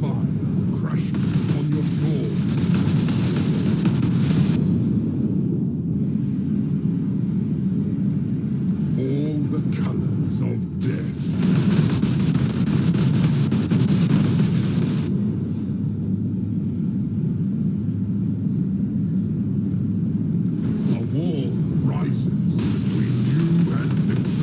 fire crashing on your shore. All the colors of death. A wall rises between you and victory.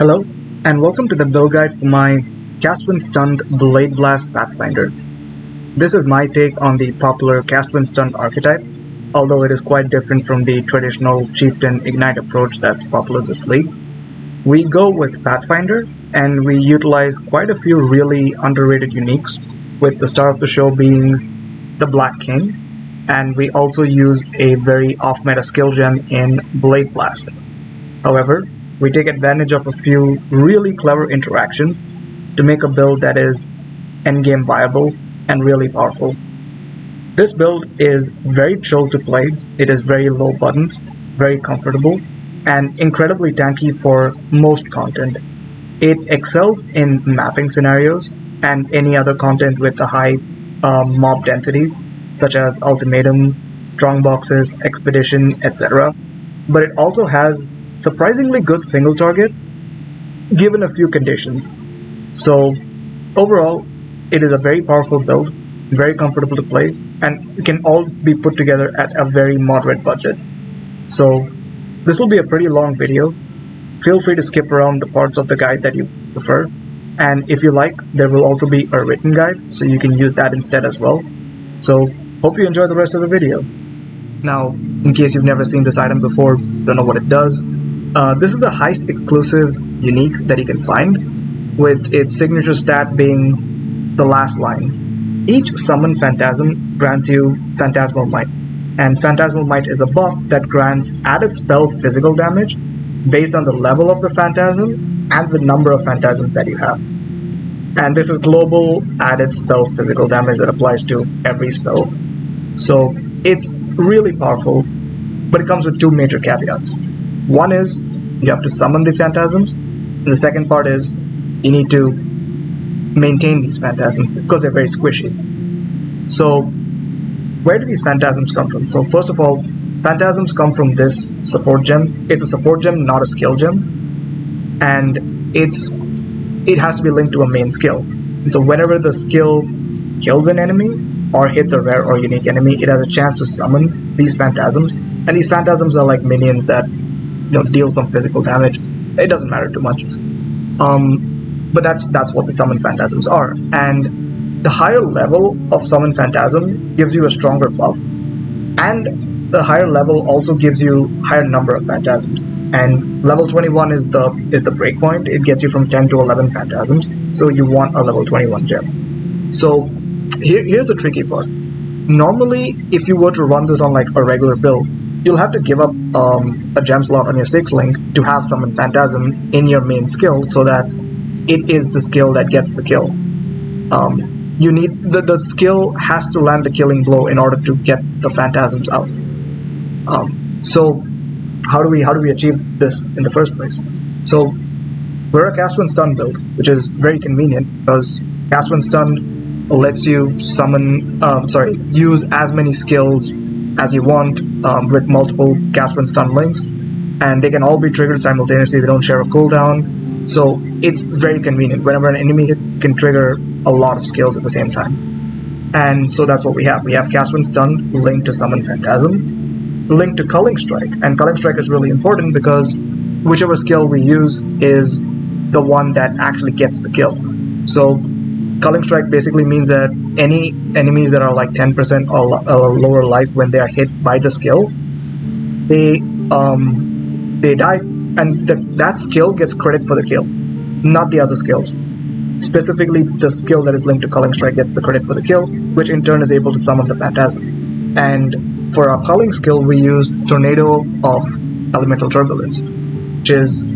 Hello, and welcome to the build guide for my Cast When Stunned Blade Blast Pathfinder. This is my take on the popular Cast When Stunned archetype, although it is quite different from the traditional Chieftain Ignite approach that's popular this league. We go with Pathfinder, and we utilize quite a few really underrated uniques, with the star of the show being the Black King, and we also use a very off-meta skill gem in Blade Blast. However, we take advantage of a few really clever interactions to make a build that is endgame viable and really powerful. This build is very chill to play, it is very low buttons, very comfortable, and incredibly tanky for most content. It excels in mapping scenarios and any other content with a high mob density, such as Ultimatum, Strongboxes, Expedition, etc. But it also has surprisingly good single target, given a few conditions. So overall, it is a very powerful build, very comfortable to play, and it can all be put together at a very moderate budget. So this will be a pretty long video. Feel free to skip around the parts of the guide that you prefer, and if you like, there will also be a written guide, so you can use that instead as well. So hope you enjoy the rest of the video. Now, in case you've never seen this item before, don't know what it does, this is a heist exclusive unique that you can find, with its signature stat being the last line. Each summon phantasm grants you Phantasmal Might, and Phantasmal Might is a buff that grants added spell physical damage based on the level of the phantasm and the number of phantasms that you have. And this is global added spell physical damage that applies to every spell. So it's really powerful, but it comes with two major caveats. One is you have to summon the phantasms, and the second part is you need to maintain these phantasms because they're very squishy. So where do these phantasms come from? So first of all, phantasms come from this support gem. It's a support gem, not a skill gem, and it has to be linked to a main skill. And so whenever the skill kills an enemy or hits a rare or unique enemy, it has a chance to summon these phantasms, and these phantasms are like minions that deal some physical damage. It doesn't matter too much, but that's what the summon phantasms are. And the higher level of summon phantasm gives you a stronger buff, and the higher level also gives you higher number of phantasms. And level 21 is the breakpoint. It gets you from 10 to 11 phantasms, so you want a level 21 gem. So here's the tricky part. Normally, if you were to run this on like a regular build, you'll have to give up a gem slot on your 6 link to have summon phantasm in your main skill, so that it is the skill that gets the kill. You need the skill has to land the killing blow in order to get the phantasms out. So how do we achieve this in the first place? So we're a Cast When Stunned build, which is very convenient because Cast When Stunned lets you use as many skills as you want with multiple Cast When Stunned links, and they can all be triggered simultaneously. They don't share a cooldown, so it's very convenient. Whenever an enemy hit can trigger a lot of skills at the same time. And so that's what we have. We have Cast When Stunned linked to Summon Phantasm, linked to Culling Strike, and Culling Strike is really important because whichever skill we use is the one that actually gets the kill. So Culling Strike basically means that any enemies that are like 10% or lower life when they are hit by the skill, they die, and that skill gets credit for the kill, not the other skills. Specifically, the skill that is linked to Culling Strike gets the credit for the kill, which in turn is able to summon the Phantasm. And for our Culling skill, we use Tornado of Elemental Turbulence, which is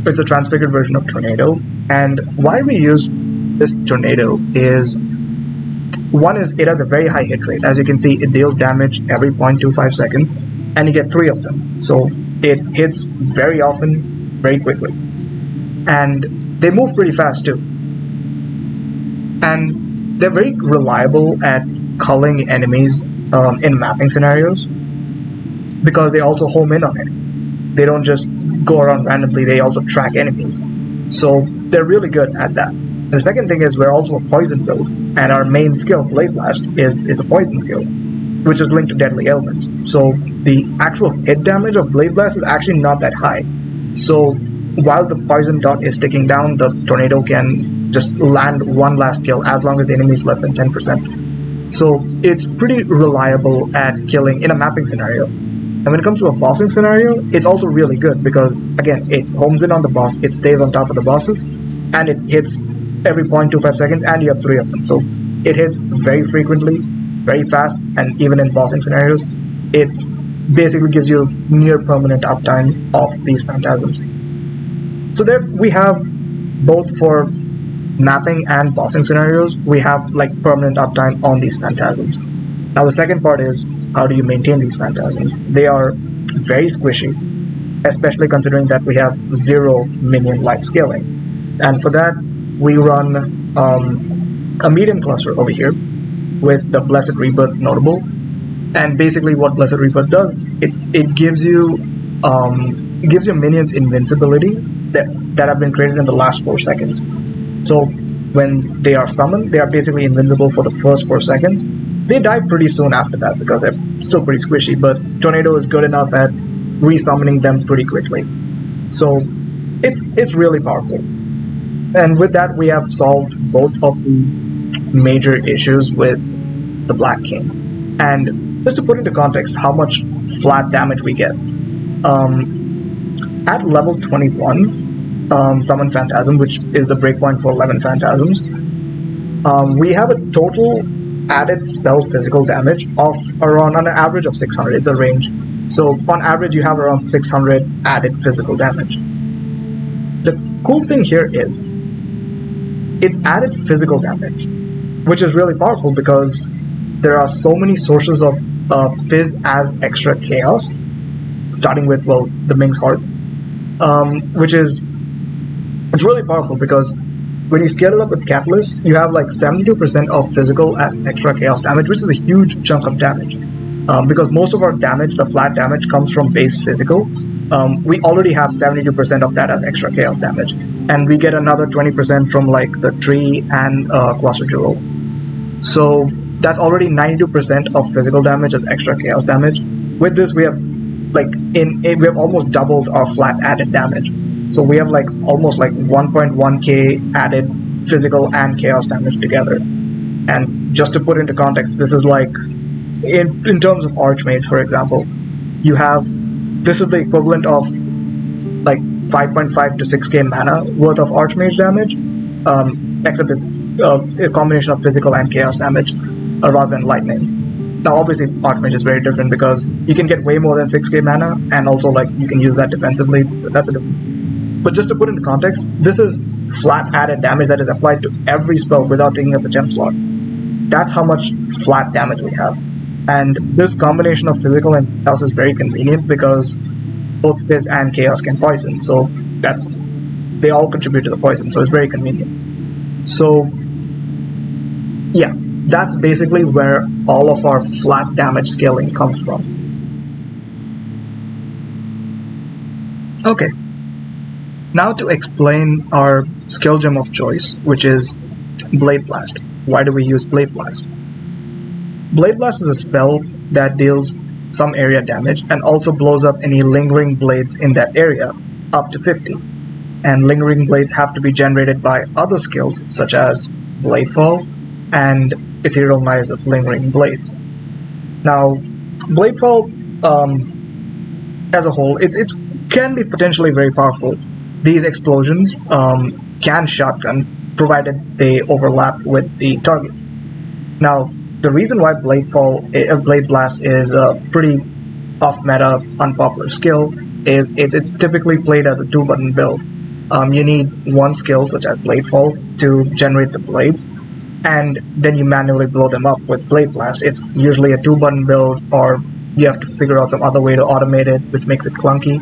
it's a transfigured version of Tornado. And why we use this Tornado is, one is it has a very high hit rate. As you can see, it deals damage every 0.25 seconds, and you get 3 of them. So it hits very often, very quickly. And they move pretty fast too. And they're very reliable at culling enemies in mapping scenarios, because they also home in on it. They don't just go around randomly, they also track enemies. So they're really good at that. And the second thing is we're also a poison build, and our main skill, Blade Blast, is a poison skill, which is linked to deadly elements. So the actual hit damage of Blade Blast is actually not that high. So while the poison dot is ticking down, the tornado can just land one last kill as long as the enemy is less than 10%. So it's pretty reliable at killing in a mapping scenario. And when it comes to a bossing scenario, it's also really good because, again, it homes in on the boss, it stays on top of the bosses, and it hits every 0.25 seconds, and you have 3 of them. So it hits very frequently, very fast, and even in bossing scenarios, it basically gives you near permanent uptime of these phantasms. So there we have both for mapping and bossing scenarios, we have like permanent uptime on these phantasms. Now the second part is, how do you maintain these phantasms? They are very squishy, especially considering that we have 0 minion life scaling. And for that, we run a medium cluster over here with the Blessed Rebirth notable. And basically what Blessed Rebirth does, it gives you minions invincibility that have been created in the last 4 seconds. So when they are summoned, they are basically invincible for the first 4 seconds. They die pretty soon after that because they're still pretty squishy, but Tornado is good enough at resummoning them pretty quickly. So it's really powerful. And with that, we have solved both of the major issues with the Black King. And just to put into context how much flat damage we get, at level 21, Summon Phantasm, which is the breakpoint for 11 Phantasms, we have a total added spell physical damage of around, on an average of 600. It's a range. So on average, you have around 600 added physical damage. The cool thing here is, it's added physical damage, which is really powerful because there are so many sources of Fizz as extra chaos, starting with, well, the Ming's Heart, it's really powerful because when you scale it up with Catalyst, you have like 72% of physical as extra chaos damage, which is a huge chunk of damage. Because most of our damage, the flat damage, comes from base physical. We already have 72% of that as extra chaos damage, and we get another 20% from like the tree and cluster jewel. So that's already 92% of physical damage as extra chaos damage. With this, we have we have almost doubled our flat added damage. So we have like almost like 1.1k added physical and chaos damage together. And just to put into context, this is like, in terms of Archmage, for example, you have, this is the equivalent of like 5.5 to 6k mana worth of Archmage damage, except it's a combination of physical and chaos damage rather than lightning. Now obviously Archmage is very different because you can get way more than 6k mana, and also like you can use that defensively, so that's a different. But just to put into context, this is flat added damage that is applied to every spell without taking up a gem slot. That's how much flat damage we have. And this combination of physical and chaos is very convenient because both Fizz and Chaos can poison, so they all contribute to the poison, so it's very convenient. So yeah, that's basically where all of our flat damage scaling comes from. Okay, now to explain our skill gem of choice, which is Blade Blast. Why do we use Blade Blast? Blade Blast is a spell that deals some area damage and also blows up any lingering blades in that area up to 50. And lingering blades have to be generated by other skills such as Bladefall and Ethereal Knives of Lingering Blades. Now, Bladefall as a whole, it can be potentially very powerful. These explosions can shotgun, provided they overlap with the target. Now, the reason why Blade Blast is a pretty off-meta, unpopular skill is it's typically played as a 2-button build. You need one skill, such as Bladefall, to generate the blades, and then you manually blow them up with Blade Blast. It's usually a 2-button build, or you have to figure out some other way to automate it, which makes it clunky.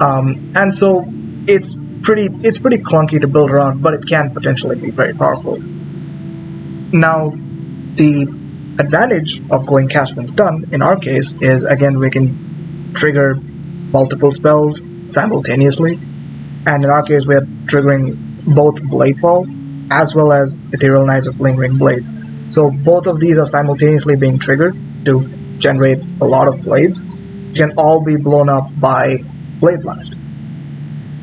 And so it's pretty clunky to build around, but it can potentially be very powerful. Now, the advantage of going Cast When Stun, in our case, is again we can trigger multiple spells simultaneously, and in our case we are triggering both Bladefall as well as Ethereal Knives of Lingering Blades. So both of these are simultaneously being triggered to generate a lot of blades. Can all be blown up by Blade Blast.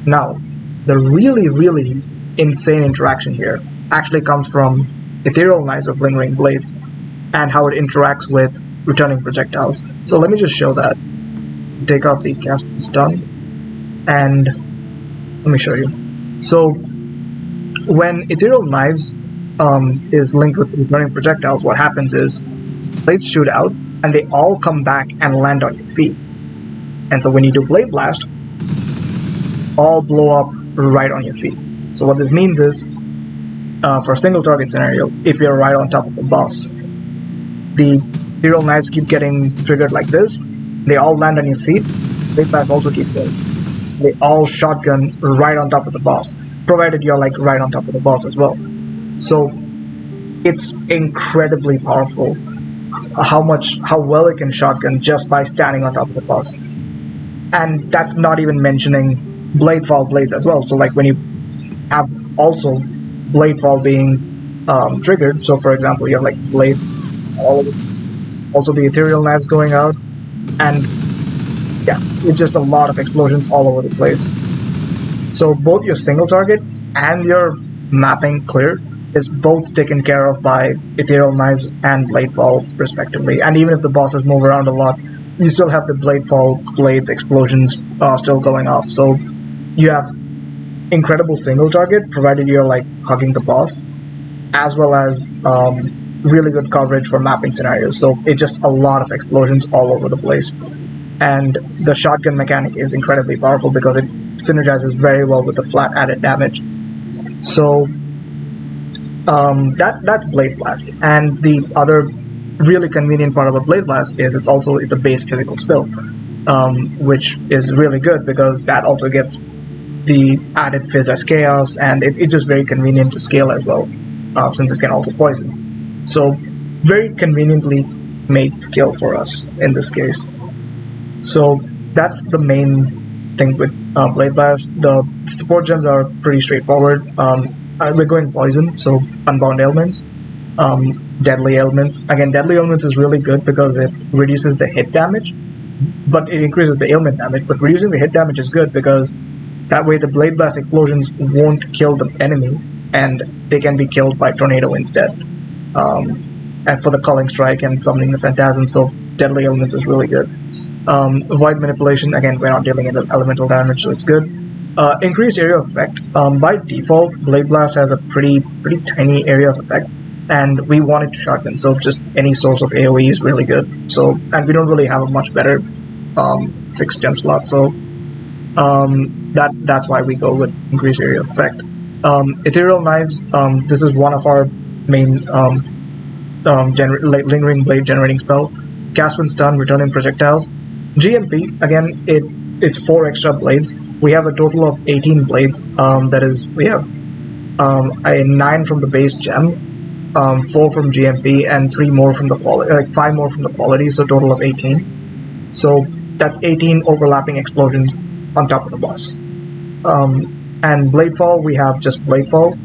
Now, the really insane interaction here actually comes from Ethereal Knives of Lingering Blades and how it interacts with returning projectiles. So let me just show that. Take off the cast stun, and let me show you. So when Ethereal Knives is linked with returning projectiles, what happens is blades shoot out and they all come back and land on your feet. And so when you do Blade Blast, all blow up right on your feet. So what this means is, for a single target scenario, if you're right on top of a boss, the Ethereal Knives keep getting triggered like this, they all land on your feet, Blade Blast also keeps going. They all shotgun right on top of the boss, provided you're like right on top of the boss as well. So it's incredibly powerful how well it can shotgun just by standing on top of the boss. And that's not even mentioning Bladefall blades as well. So like when you have also Bladefall being triggered, so for example you have like blades all over, also the Ethereal Knives going out, and yeah, it's just a lot of explosions all over the place. So both your single target and your mapping clear is both taken care of by Ethereal Knives and Bladefall respectively. And even if the bosses move around a lot, you still have the Bladefall blades explosions still going off. So you have incredible single target provided you're like hugging the boss, as well as really good coverage for mapping scenarios. So it's just a lot of explosions all over the place. And the shotgun mechanic is incredibly powerful because it synergizes very well with the flat added damage. So that's Blade Blast. And the other really convenient part about Blade Blast is it's a base physical spell, which is really good because that also gets the added Fizz as Chaos, and it's just very convenient to scale as well, since it can also poison. So very conveniently made skill for us in this case. So that's the main thing with Blade Blast. The support gems are pretty straightforward. We're going Poison, so Unbound Ailments, Deadly Ailments. Again, Deadly Ailments is really good because it reduces the hit damage, but it increases the ailment damage. But reducing the hit damage is good because that way the Blade Blast explosions won't kill the enemy, and they can be killed by Tornado instead. And for the Culling Strike and summoning the Phantasm, so Deadly Ailments is really good. Void Manipulation, again, we're not dealing in the elemental damage, so it's good. Increased area of effect. By default, Blade Blast has a pretty tiny area of effect, and we want it to shotgun, so just any source of AoE is really good. So, and we don't really have a much better 6 gem slot, so that's why we go with increased area of effect. Ethereal Knives, this is one of our main Lingering Blade generating spell. Cast when stun, returning projectiles. GMP, again, it's 4 extra blades. We have a total of 18 blades. That is, we have 9 from the base gem, 4 from GMP, and 3 more from the quality, like 5 more from the quality, so total of 18. So that's 18 overlapping explosions on top of the boss. And Bladefall, we have just Bladefall,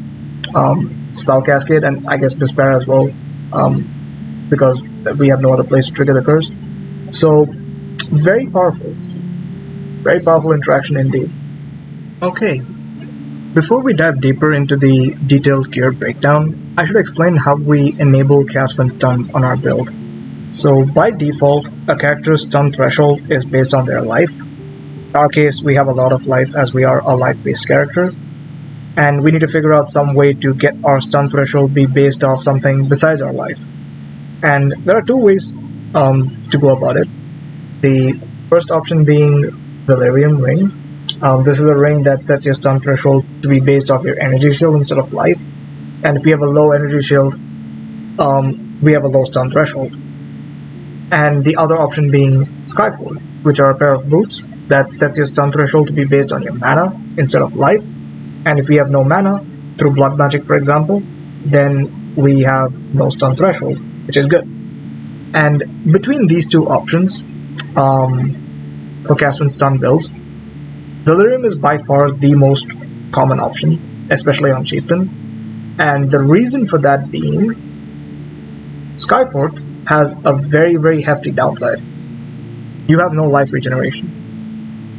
Spell Cascade, and I guess Despair as well, because we have no other place to trigger the curse. So very powerful interaction indeed. Okay, before we dive deeper into the detailed gear breakdown, I should explain how we enable cast when stun on our build. So by default, a character's stun threshold is based on their life. In our case, we have a lot of life as we are a life-based character, and we need to figure out some way to get our stun threshold be based off something besides our life. And there are 2 ways to go about it. The first option being Delirium Ring. This is a ring that sets your stun threshold to be based off your energy shield instead of life. And if you have a low energy shield, we have a low stun threshold. And the other option being Skyfall, which are a pair of boots that sets your stun threshold to be based on your mana instead of life. And if we have no mana, through blood magic for example, then we have no stun threshold, which is good. And between these 2 options, for cast when stun builds, Delirium is by far the most common option, especially on Chieftain. And the reason for that being, Skyfort has a very hefty downside. You have no life regeneration.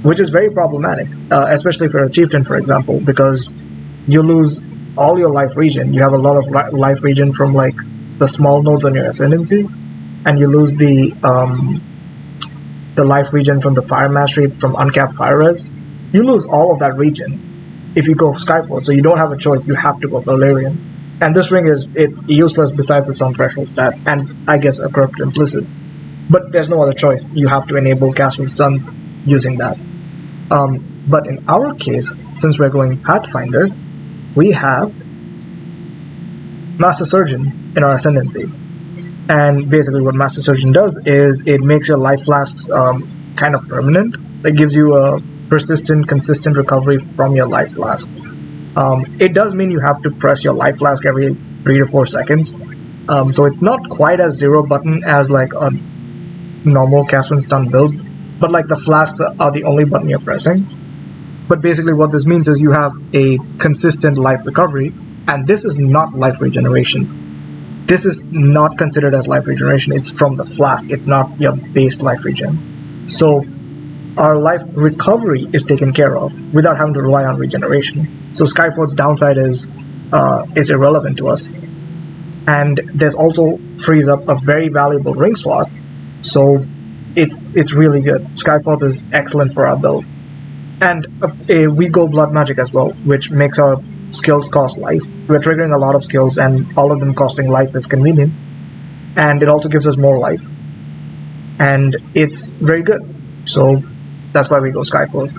which is very problematic, especially for a Chieftain, for example, because you lose all your life regen. You have a lot of life regen from like the small nodes on your ascendancy, and you lose the life regen from the fire mastery from uncapped fire res. You lose all of that regen if you go Skyforge, so you don't have a choice. You have to go Valerian. And this ring it's useless besides the Sun Threshold stat, and I guess a Corrupt Implicit. But there's no other choice. You have to enable Cast when Stunned using that. But in our case, since we're going Pathfinder, we have Master Surgeon in our Ascendancy. And basically what Master Surgeon does is it makes your life flasks kind of permanent. It gives you a persistent, consistent recovery from your life flask. It does mean you have to press your life flask every 3 to 4 seconds. So it's not quite as zero button as like a normal Cast when Stun build, but like the flasks are the only button you're pressing. But basically what this means is you have a consistent life recovery, and this is not life regeneration. This is not considered as life regeneration. It's from the flask. It's not your base life regen. So our life recovery is taken care of without having to rely on regeneration. So Skyforge's downside is irrelevant to us. And there's also frees up a very valuable ring slot. So it's really good. Skyforge is excellent for our build. And we go Blood Magic as well, which makes our skills cost life. We're triggering a lot of skills, and all of them costing life is convenient. And it also gives us more life. And it's very good. So that's why we go Skyforge.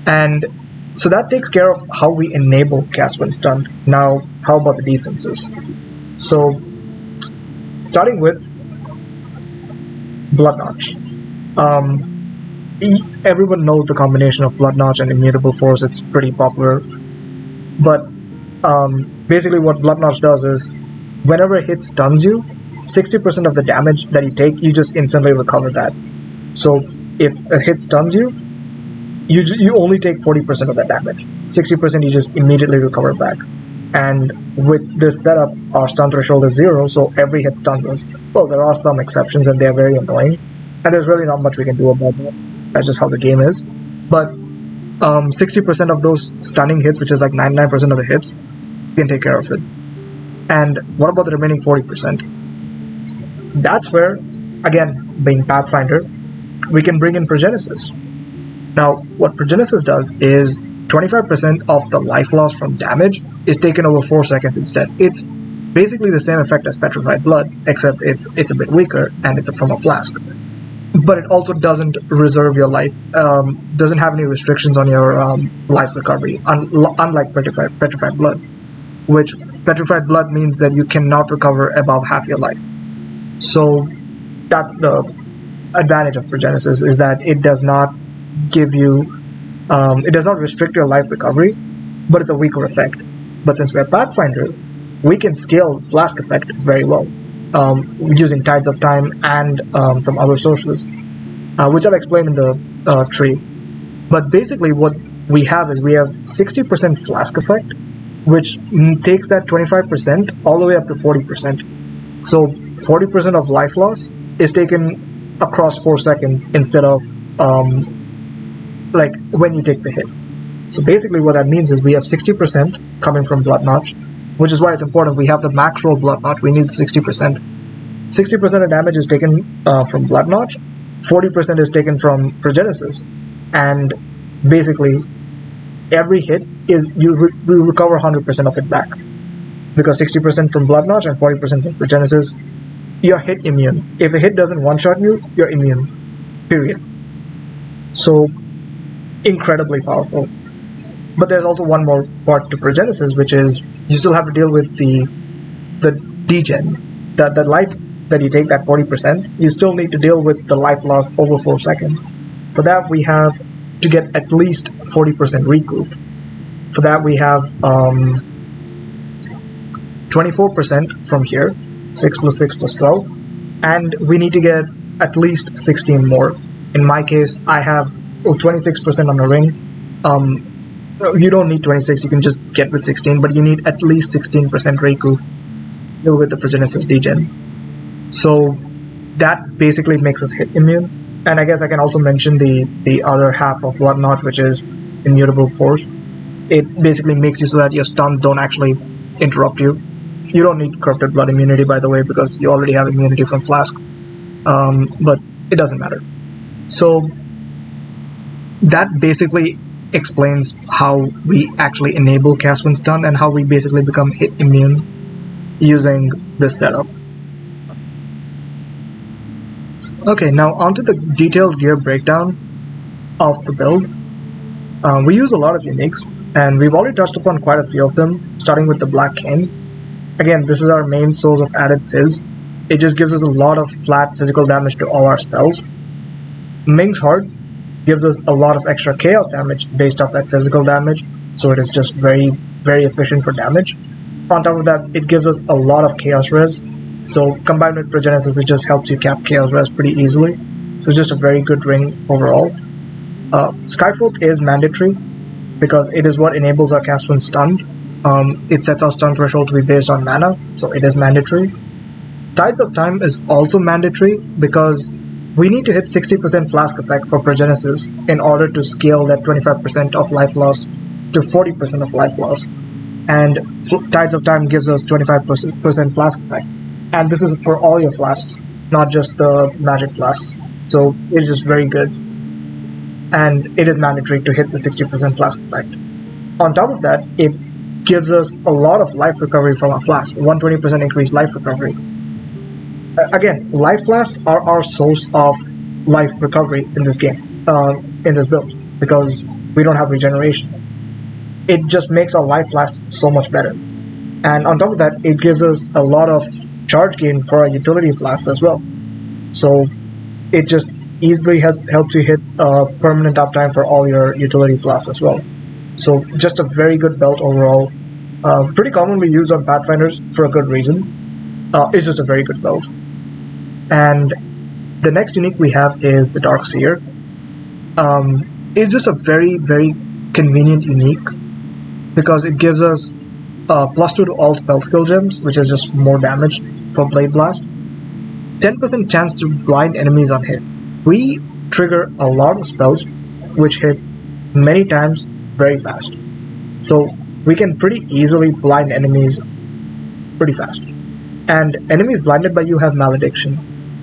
And so that takes care of how we enable Cast when Stunned. Now, how about the defenses? So, starting with Blood Notch. Everyone knows the combination of Blood Notch and Immutable Force. It's pretty popular. But basically what Blood Notch does is, whenever a hit stuns you, 60% of the damage that you take, you just instantly recover that. So if a hit stuns you, you only take 40% of that damage. 60% you just immediately recover back. And with this setup, our stun threshold is 0, so every hit stuns us. Well, there are some exceptions, and they're very annoying. And there's really not much we can do about that. That's just how the game is. But 60% of those stunning hits, which is like 99% of the hits, you can take care of it. And what about the remaining 40%? That's where, again, being Pathfinder, we can bring in Progenesis. Now, what Progenesis does is 25% of the life loss from damage is taken over 4 seconds instead. It's basically the same effect as Petrified Blood, except it's a bit weaker, and it's from a flask. But it also doesn't reserve your life, doesn't have any restrictions on your life recovery, unlike Petrified Blood, which Petrified Blood means that you cannot recover above half your life. So that's the advantage of Progenesis, is that it does not give you, it does not restrict your life recovery, but it's a weaker effect. But since we're Pathfinder, we can scale Flask effect very well, using Tides of Time and some other sources, which I'll explain in the tree. But basically what we have is we have 60% Flask effect, which takes that 25% all the way up to 40%. So 40% of life loss is taken across 4 seconds instead of like when you take the hit. So basically what that means is we have 60% coming from Blood Notch, which is why it's important. We have the max roll Blood Notch, we need 60%. 60% of damage is taken from Blood Notch, 40% is taken from Progenesis, and basically every hit is you recover 100% of it back, because 60% from Blood Notch and 40% from Progenesis, you're hit immune. If a hit doesn't one-shot you, you're immune, period. So incredibly powerful. But there's also one more part to Progenesis, which is you still have to deal with the degen, the life that you take, that 40%, you still need to deal with the life loss over 4 seconds. For that, we have to get at least 40% recoup. For that, we have 24% from here, 6 plus 6 plus 12, and we need to get at least 16 more. In my case, I have 26% on a ring. You don't need 26, you can just get with 16, but you need at least 16% recoup with the Progenesis degen. So that basically makes us hit immune. And I guess I can also mention the other half of Whatnot, which is Immutable Force. It basically makes you so that your stuns don't actually interrupt you. You don't need Corrupted Blood immunity, by the way, because you already have immunity from Flask. But it doesn't matter. So that basically explains how we actually enable cast when stun and how we basically become hit immune using this setup. Okay, now onto the detailed gear breakdown of the build. We use a lot of uniques, and we've already touched upon quite a few of them, starting with the Black Cane. Again, this is our main source of added fizz. It just gives us a lot of flat physical damage to all our spells. Ming's Heart gives us a lot of extra chaos damage based off that physical damage, so it is just very, very efficient for damage. On top of that, it gives us a lot of chaos res, so combined with Progenesis, it just helps you cap chaos res pretty easily. So just a very good ring overall. Skyfold is mandatory because it is what enables our cast when stunned. It sets our stun threshold to be based on mana, so it is mandatory. Tides of Time is also mandatory because we need to hit 60% Flask effect for Progenesis in order to scale that 25% of life loss to 40% of life loss. And Tides of Time gives us 25% Flask effect. And this is for all your flasks, not just the magic flasks. So it's just very good. And it is mandatory to hit the 60% Flask effect. On top of that, it gives us a lot of life recovery from our flask, 120% increased life recovery. Again, life flasks are our source of life recovery in this game, in this build, because we don't have regeneration. It just makes our life flasks so much better. And on top of that, it gives us a lot of charge gain for our utility flasks as well. So it just easily helps you hit permanent uptime for all your utility flasks as well. So just a very good belt overall. Pretty commonly used on Pathfinders for a good reason. It's just a very good belt. And the next unique we have is the Dark Seer. It's just a very, very convenient unique because it gives us +2 to all spell skill gems, which is just more damage for Blade Blast. 10% chance to blind enemies on hit. We trigger a lot of spells which hit many times very fast. So we can pretty easily blind enemies pretty fast. And enemies blinded by you have Malediction.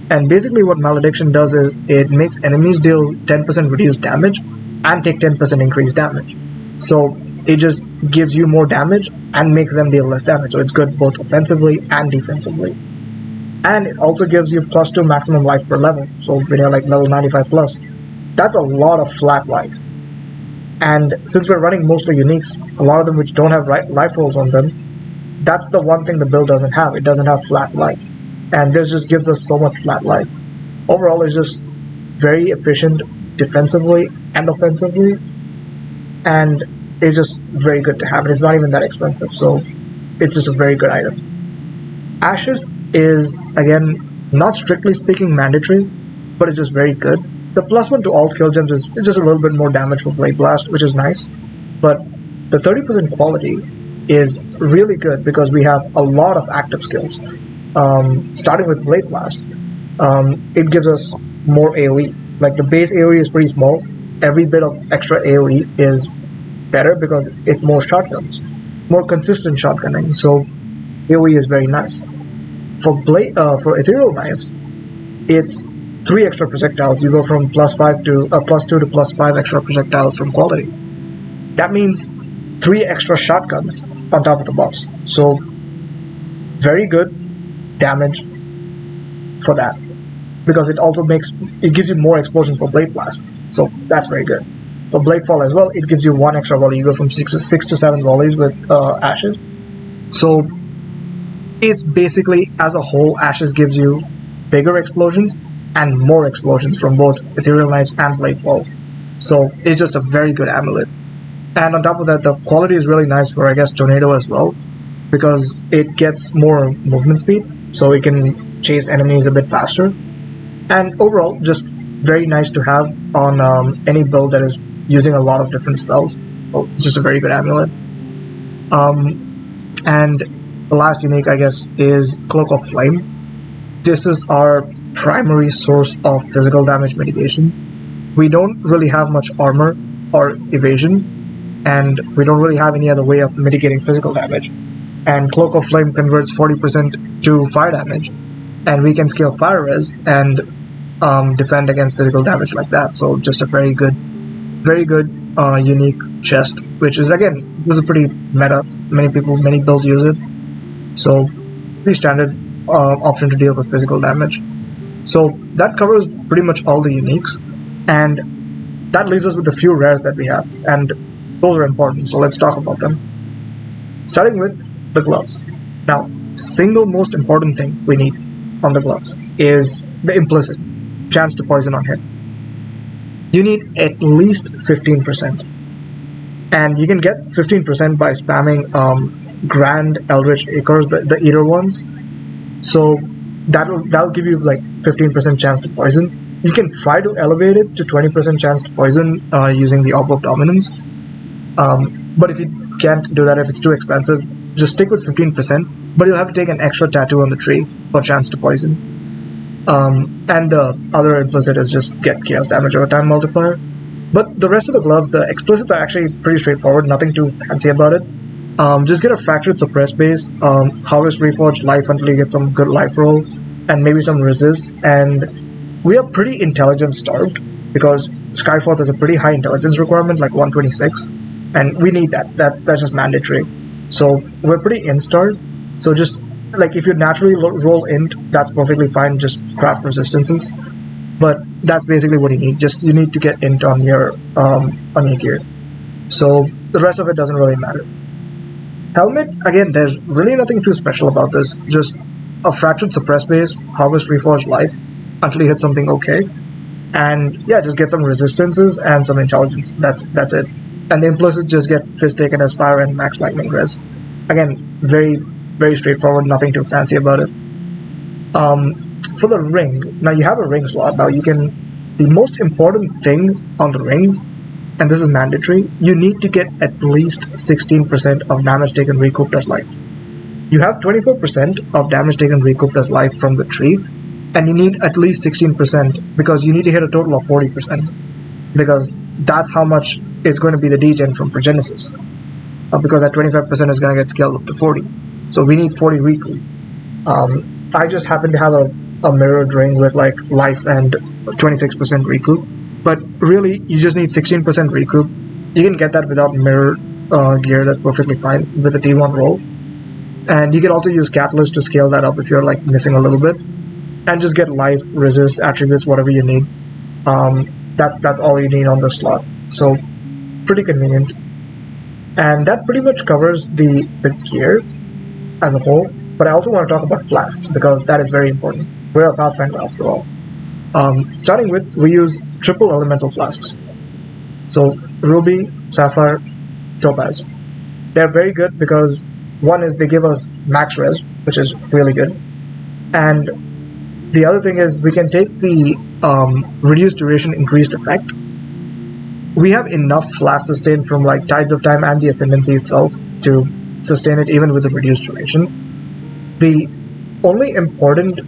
And basically what Malediction does is it makes enemies deal 10% reduced damage and take 10% increased damage. So it just gives you more damage and makes them deal less damage. So it's good both offensively and defensively. And it also gives you +2 maximum life per level. So when you're like level 95 plus, that's a lot of flat life. And since we're running mostly uniques, a lot of them which don't have life rolls on them, that's the one thing the build doesn't have. It doesn't have flat life. And this just gives us so much flat life. Overall, it's just very efficient defensively and offensively. And it's just very good to have. And it's not even that expensive, so it's just a very good item. Ashes is, again, not strictly speaking mandatory, but it's just very good. The +1 to all skill gems is just a little bit more damage for Blade Blast, which is nice. But the 30% quality is really good because we have a lot of active skills. Starting with Blade Blast, it gives us more AoE. Like the base AoE is pretty small. Every bit of extra AoE is better because it's more shotguns, more consistent shotgunning. So AoE is very nice. For Ethereal Knives, it's 3 extra projectiles. You go from +2 to +5 extra projectiles from quality. That means 3 extra shotguns on top of the boss. So very good damage for that, because it also gives you more explosions for Blade Blast. So that's very good. For Blade Fall as well, it gives you 1 extra volley. You go from 6 to 7 volleys with Ashes. So it's basically, as a whole, Ashes gives you bigger explosions and more explosions from both Ethereal Knives and Blade Fall. So it's just a very good amulet. And on top of that, the quality is really nice for, I guess, Tornado as well, because it gets more movement speed, so it can chase enemies a bit faster. And overall, just very nice to have on any build that is using a lot of different spells. So it's just a very good amulet. And the last unique, I guess, is Cloak of Flame. This is our primary source of physical damage mitigation. We don't really have much armor or evasion, and we don't really have any other way of mitigating physical damage. And Cloak of Flame converts 40% to fire damage, and we can scale fire res and defend against physical damage like that. So just a very good unique chest, which is, again, this is pretty meta. Many builds use it, so pretty standard option to deal with physical damage. So that covers pretty much all the uniques, and that leaves us with the few rares that we have, and those are important, so let's talk about them. Starting with the gloves. Now, single most important thing we need on the gloves is the implicit chance to poison on hit. You need at least 15%, and you can get 15% by spamming Grand Eldritch Acres, the Eater ones. So that'll give you like 15% chance to poison. You can try to elevate it to 20% chance to poison using the Orb of Dominance. But if you can't do that, if it's too expensive, just stick with 15%, but you'll have to take an extra tattoo on the tree for chance to poison. And the other implicit is just get chaos damage over time multiplier. But the rest of the gloves, the explicits are actually pretty straightforward, nothing too fancy about it. Just get a Fractured Suppress base, Harvest Reforged Life until you get some good life roll, and maybe some resist, and we are pretty intelligence starved, because Skyforth has a pretty high intelligence requirement, like 126, and we need that. That's just mandatory. So we're pretty in-starved, so just, like, if you naturally roll int, that's perfectly fine, just craft resistances. But that's basically what you need. Just you need to get int on your gear. So the rest of it doesn't really matter. Helmet, again, there's really nothing too special about this. Just a Fractured Suppress base, Harvest Reforged Life until you hit something okay, and yeah, just get some resistances and some intelligence. That's it. And the implicits just get Fist Taken as fire and max lightning res. Again, very straightforward, nothing too fancy about it. For the ring, now you have a ring slot. Now the most important thing on the ring, and this is mandatory, you need to get at least 16% of damage taken recouped as life. You have 24% of damage taken recouped as life from the tree, and you need at least 16% because you need to hit a total of 40%, because that's how much is going to be the degen from Progenesis, because that 25% is going to get scaled up to 40. So we need 40 recoup. I just happen to have a mirrored ring with like life and 26% recoup, but really you just need 16% recoup. You can get that without mirror gear, that's perfectly fine with a T1 roll. And you can also use Catalyst to scale that up if you're like missing a little bit, and just get life, resist, attributes, whatever you need. That's all you need on the slot, so pretty convenient. And that pretty much covers the gear as a whole. But I also want to talk about flasks, because that is very important. We're a Pathfinder after all. Starting with, we use triple elemental flasks. So Ruby, Sapphire, Topaz. They're very good because one is they give us max res, which is really good. And the other thing is we can take the reduced duration increased effect. We have enough flask sustain from like Tides of Time and the Ascendancy itself to sustain it even with the reduced duration. The only important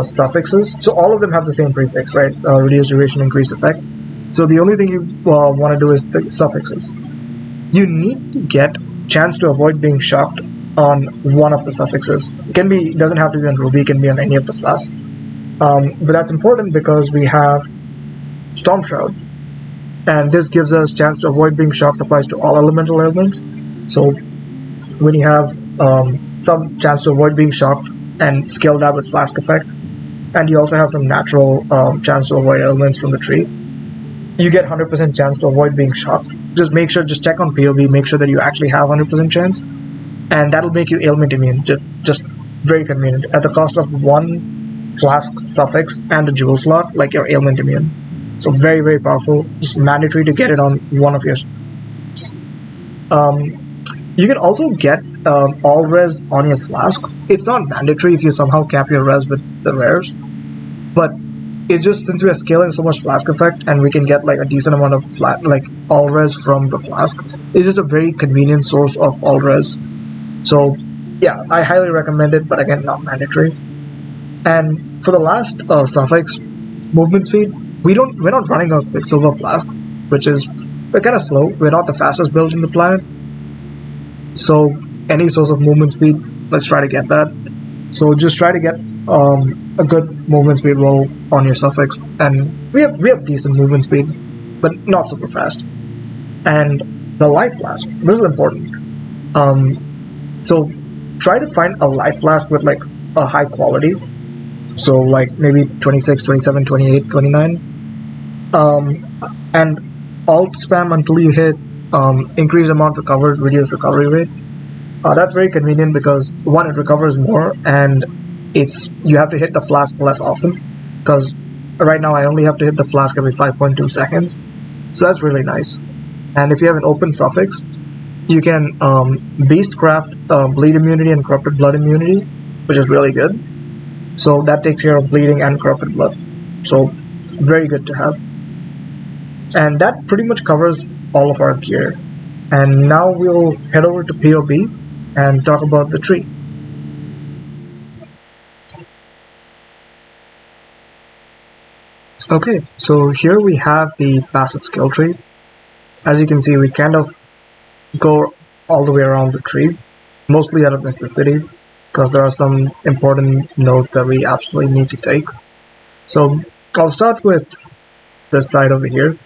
suffixes, so all of them have the same prefix, right? Reduced duration, increased effect. So the only thing you want to do is the suffixes. You need to get chance to avoid being shocked on one of the suffixes. Doesn't have to be on Ruby, it can be on any of the flasks. But that's important because we have Storm Shroud, and this gives us chance to avoid being shocked, applies to all elemental elements. So when you have some chance to avoid being shocked and scale that with flask effect, and you also have some natural chance to avoid elements from the tree, you get 100% chance to avoid being shocked. Just check on PoB, make sure that you actually have 100% chance, and that'll make you ailment immune. Just very convenient. At the cost of one flask suffix and a jewel slot, like your ailment immune. So very, very powerful. Just mandatory to get it on one of your. You can also get all res on your flask. It's not mandatory if you somehow cap your res with the rares, but it's just since we are scaling so much flask effect and we can get like a decent amount of all res from the flask, it's just a very convenient source of all res. So yeah, I highly recommend it, but again, not mandatory. And for the last suffix, movement speed, we're not running a Quicksilver Flask, which is, we're kind of slow. We're not the fastest build in the planet. So any source of movement speed, let's try to get that. So just try to get a good movement speed roll on your suffix, and we have decent movement speed, but not super fast. And the life flask, this is important. So try to find a life flask with like a high quality. So like maybe 26, 27, 28, 29. And alt spam until you hit increase amount recovered, reduce recovery rate. That's very convenient because one, it recovers more, and you have to hit the flask less often. Because right now I only have to hit the flask every 5.2 seconds, so that's really nice. And if you have an open suffix, you can beastcraft bleed immunity and corrupted blood immunity, which is really good. So that takes care of bleeding and corrupted blood. So very good to have. And that pretty much covers all of our gear. And now we'll head over to PoB and talk about the tree. Okay, so here we have the passive skill tree. As you can see, we kind of go all the way around the tree, mostly out of necessity, because there are some important nodes that we absolutely need to take. So I'll start with this side over here.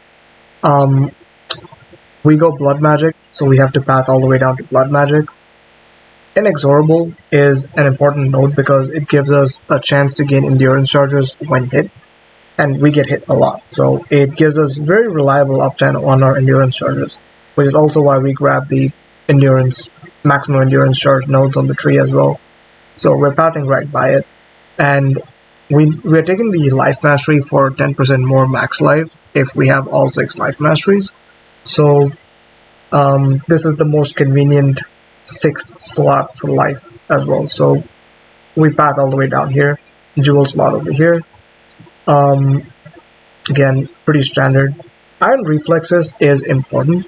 We go blood magic, so we have to path all the way down to blood magic. Inexorable is an important node because it gives us a chance to gain endurance charges when hit, and we get hit a lot, so it gives us very reliable uptime on our endurance charges, which is also why we grab the maximum endurance charge nodes on the tree as well. So we're pathing right by it, and we're taking the life mastery for 10% more max life if we have all 6 life masteries. So this is the most convenient 6th slot for life as well. So we path all the way down here, jewel slot over here. Again, pretty standard. Iron reflexes is important,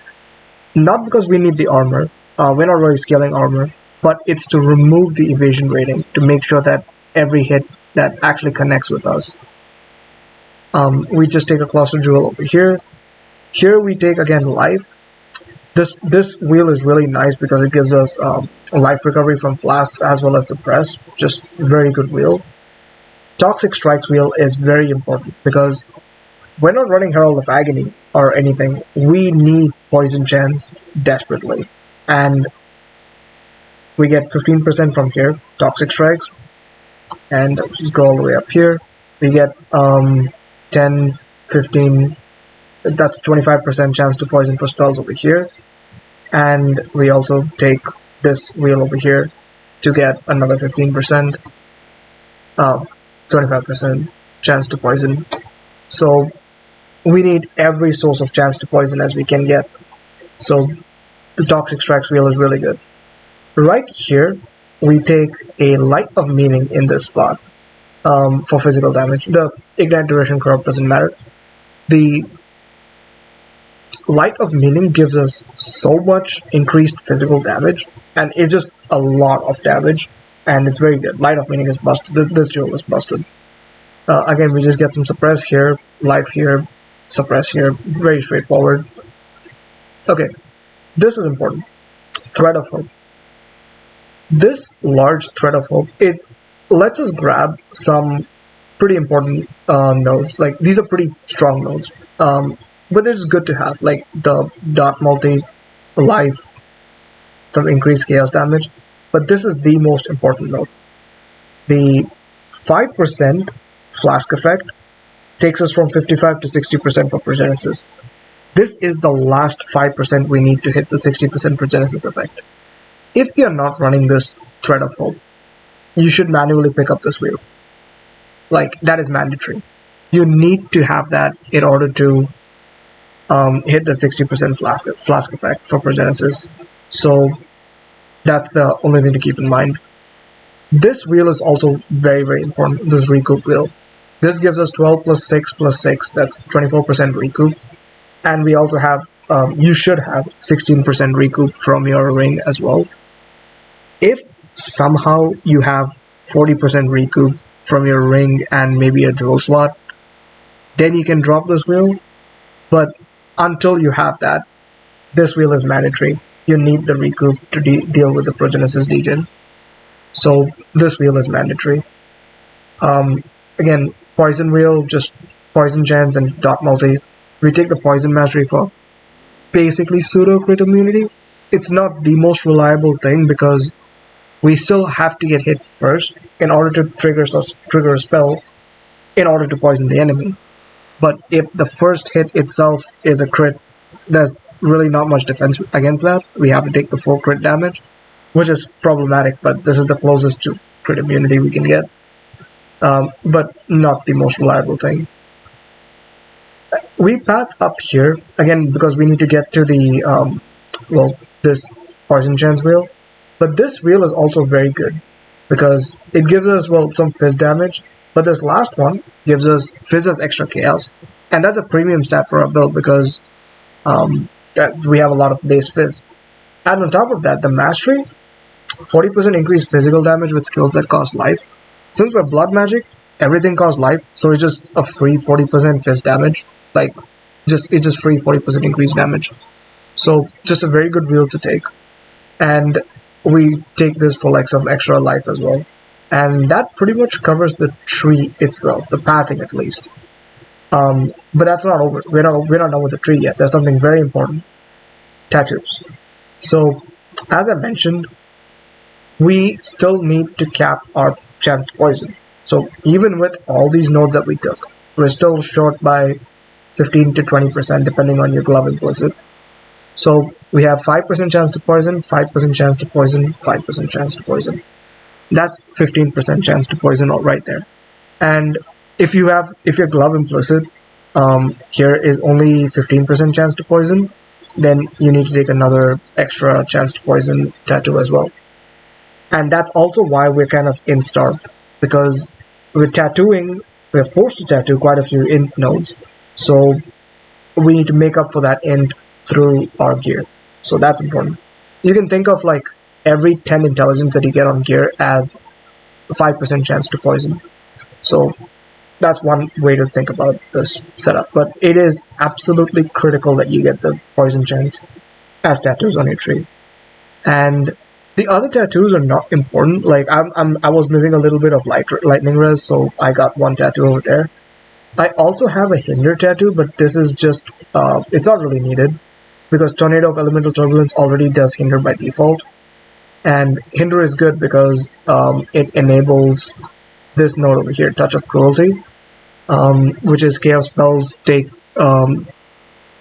not because we need the armor. We're not really scaling armor, but it's to remove the evasion rating to make sure that every hit that actually connects with us. We just take a cluster jewel over here. Here we take again life. This wheel is really nice because it gives us life recovery from flasks as well as suppress. Just very good wheel. Toxic Strikes wheel is very important because we're not running Herald of Agony or anything. We need poison chance desperately, and we get 15% from here, Toxic Strikes, and just go all the way up here. We get 10, 15, that's 25% chance to poison for spells over here, and we also take this wheel over here to get another 15%, 25% chance to poison. So we need every source of chance to poison as we can get. So the Toxic Strikes wheel is really good. Right here, we take a Light of Meaning in this spot for physical damage. The Ignite Duration Corrupt doesn't matter. The Light of Meaning gives us so much increased physical damage, and it's just a lot of damage, and it's very good. Light of Meaning is busted. This jewel is busted. Again, we just get some suppress here, life here, suppress here. Very straightforward. Okay, this is important. Thread of Hope. This large Thread of Hope, it lets us grab some pretty important nodes. Like, these are pretty strong nodes, but it's good to have, like the dot multi, life, some increased chaos damage. But this is the most important node. The 5% flask effect takes us from 55 to 60% for Progenesis. This is the last 5% we need to hit the 60% Progenesis effect. If you're not running this Thread of Hope, you should manually pick up this wheel. Like, that is mandatory. You need to have that in order to hit the 60% flask effect for Progenesis. So that's the only thing to keep in mind. This wheel is also very, very important, this recoup wheel. This gives us 12 plus 6 plus 6, that's 24% recoup. And we also have, you should have 16% recoup from your ring as well. If somehow you have 40% recoup from your ring and maybe a jewel slot, then you can drop this wheel. But until you have that, this wheel is mandatory. You need the recoup to deal with the Progenesis degen. So this wheel is mandatory. Again, poison wheel, just poison chance and dot multi. We take the poison mastery for basically pseudo crit immunity. It's not the most reliable thing because we still have to get hit first in order to trigger a spell in order to poison the enemy. But if the first hit itself is a crit, there's really not much defense against that. We have to take the full crit damage, which is problematic, but this is the closest to crit immunity we can get. But not the most reliable thing. We path up here, again, because we need to get to the, this poison chance wheel. But this wheel is also very good, because it gives us, some fizz damage, but this last one gives us fizz as extra chaos. And that's a premium stat for our build, because we have a lot of base fizz. And on top of that, the mastery, 40% increased physical damage with skills that cost life. Since we're blood magic, everything costs life, so it's just a free 40% fizz damage. It's just free 40% increased damage. So just a very good wheel to take. And we take this for some extra life as well. And that pretty much covers the tree itself, the pathing at least. But that's not over. We're not done with the tree yet. There's something very important. Tattoos. So, as I mentioned, we still need to cap our chance to poison. So even with all these nodes that we took, we're still short by 15 to 20% depending on your glove implicit. So we have 5% chance to poison, 5% chance to poison, 5% chance to poison. That's 15% chance to poison right there. And if your glove implicit here is only 15% chance to poison, then you need to take another extra chance to poison tattoo as well. And that's also why we're kind of in-starved, because we're forced to tattoo quite a few int nodes. So we need to make up for that int through our gear. So that's important. You can think of every 10 intelligence that you get on gear as a 5% chance to poison. So that's one way to think about this setup. But it is absolutely critical that you get the poison chance as tattoos on your tree. And the other tattoos are not important. I was missing a little bit of lightning res, so I got one tattoo over there. I also have a hinder tattoo, but this is just it's not really needed because Tornado of Elemental Turbulence already does hinder by default. And hinder is good because it enables this node over here, Touch of Cruelty, which is chaos spells take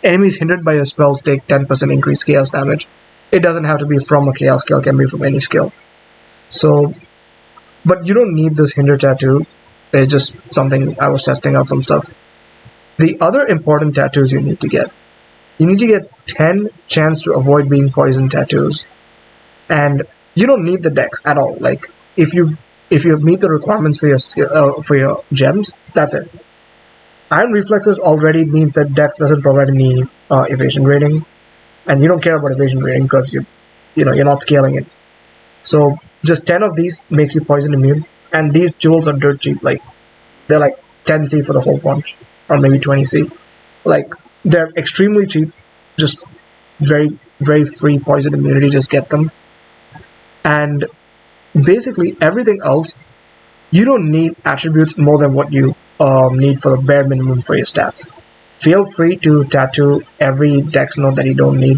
enemies hindered by your spells take 10% increased chaos damage. It doesn't have to be from a chaos skill, it can be from any skill. So, but you don't need this hinder tattoo. It's just something I was testing out some stuff. The other important tattoos you need to get 10 chance to avoid being poisoned tattoos. And you don't need the dex at all. If you meet the requirements for your gems, that's it. Iron Reflexes already means that dex doesn't provide any evasion rating, and you don't care about evasion rating because you're not scaling it. So just 10 of these makes you poison immune, and these jewels are dirt cheap. They're 10C for the whole bunch, or maybe 20C. They're extremely cheap, just very, very free poison immunity, just get them. And basically everything else, you don't need attributes more than what you need for the bare minimum for your stats. Feel free to tattoo every dex node that you don't need.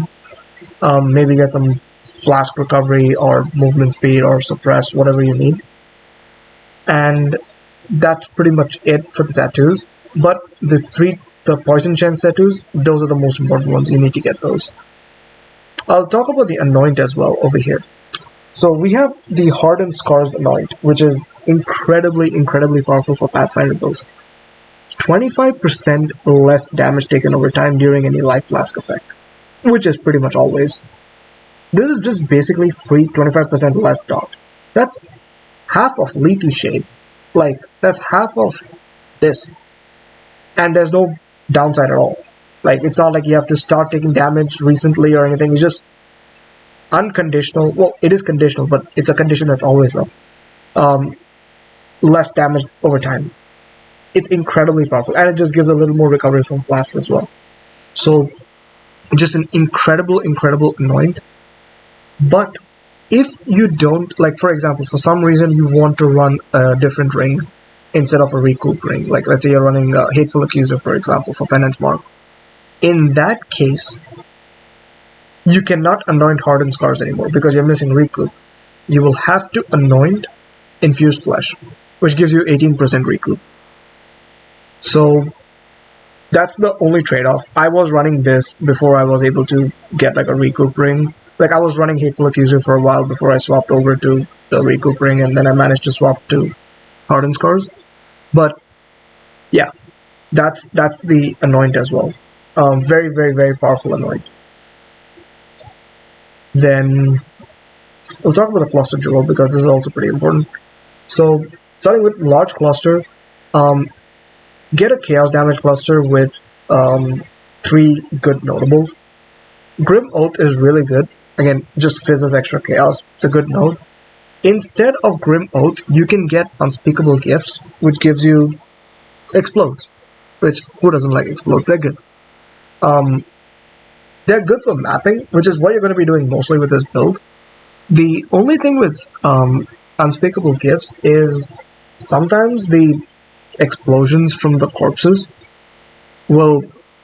Maybe get some flask recovery or movement speed or suppress, whatever you need. And that's pretty much it for the tattoos. But the poison chance tattoos, those are the most important ones. You need to get those. I'll talk about the Anoint as well over here. So we have the Hardened Scars Anoint, which is incredibly, incredibly powerful for Pathfinder builds. 25% less damage taken over time during any life flask effect, which is pretty much always. This is just basically free 25% less dot. That's half of Lethe Shade. That's half of this. And there's no downside at all. It's not like you have to start taking damage recently or anything. It's just unconditional. Well, it is conditional, but it's a condition that's always up. less damage over time. It's incredibly powerful, and it just gives a little more recovery from flask as well. So just an incredible anoint. But if you don't, like for example, for some reason you want to run a different ring instead of a recoup ring, like let's say you're running a Hateful Accuser, for example, for Penance Mark. In that case, you cannot anoint Hardened Scars anymore because you're missing recoup. You will have to anoint Infused Flesh, which gives you 18% recoup. So that's the only trade-off. I was running this before I was able to get like a recoup ring. Like I was running Hateful Accuser for a while before I swapped over to the recoup ring, and then I managed to swap to Hardened Scars. But yeah, that's the anoint as well. Very powerful anoint. Then we'll talk about the cluster jewel because this is also pretty important. So starting with large cluster, get a chaos damage cluster with 3 good notables. Grim Oath is really good. Again, just fizzes extra chaos. It's a good note. Instead of Grim Oath, you can get Unspeakable Gifts, which gives you Explodes. Which, who doesn't like Explodes? They're good. They're good for mapping, which is what you're going to be doing mostly with this build. The only thing with Unspeakable Gifts is sometimes the explosions from the corpses will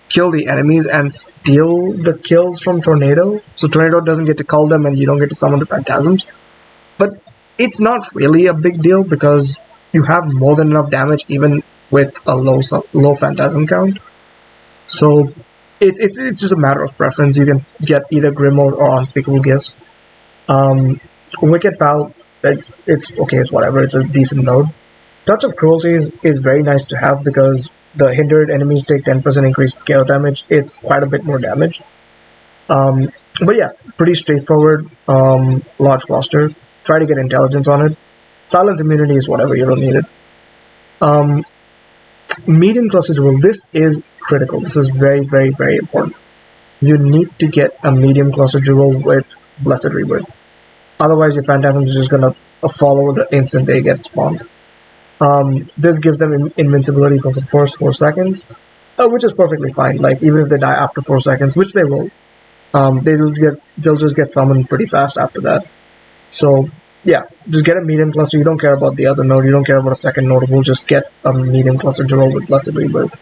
kill the enemies and steal the kills from Tornado. So Tornado doesn't get to cull them and you don't get to summon the Phantasms. But it's not really a big deal because you have more than enough damage even with a low Phantasm count. So it's just a matter of preference. You can get either Grim Oath or Unspeakable Gifts. Wicked Pal, it's okay, it's whatever, it's a decent node. Touch of Cruelty is very nice to have because the hindered enemies take 10% increased chaos damage. It's quite a bit more damage. But yeah, pretty straightforward, large cluster. Try to get intelligence on it. Silence immunity is whatever, you don't need it. Medium cluster jewel, this is critical. This is very important. You need to get a medium cluster jewel with Blessed Rebirth. Otherwise, your Phantasms are just gonna follow the instant they get spawned. This gives them invincibility for the first 4 seconds, which is perfectly fine. Like even if they die after 4 seconds, which they will, they'll just get summoned pretty fast after that. So yeah, just get a medium cluster. You don't care about the other node. You don't care about a second notable. Just get a medium cluster jewel with Blessed Rebirth,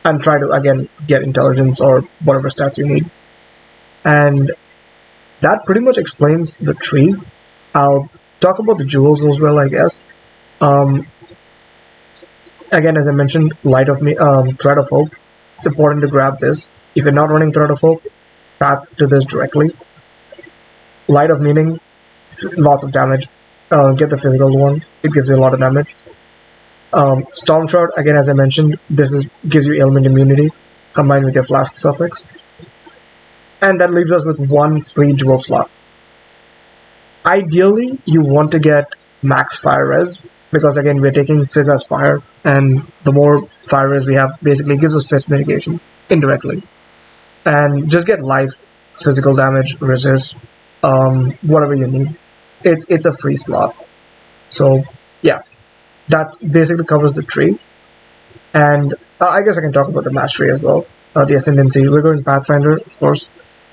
and try to again get intelligence or whatever stats you need. And that pretty much explains the tree. I'll talk about the jewels as well, I guess. Again, as I mentioned, Thread of Hope. It's important to grab this. If you're not running Thread of Hope, path to this directly. Light of Meaning, lots of damage. Get the physical one. It gives you a lot of damage. Storm Shroud, again, as I mentioned, gives you ailment immunity combined with your flask suffix. And that leaves us with 1 free jewel slot. Ideally, you want to get max fire res, because again, we're taking Fizz as fire, and the more fire res we have, basically gives us Fizz mitigation, indirectly. And just get life, physical damage, resist, whatever you need. It's a free slot. So, yeah, that basically covers the tree. And I guess I can talk about the mastery as well, the Ascendancy. We're going Pathfinder, of course.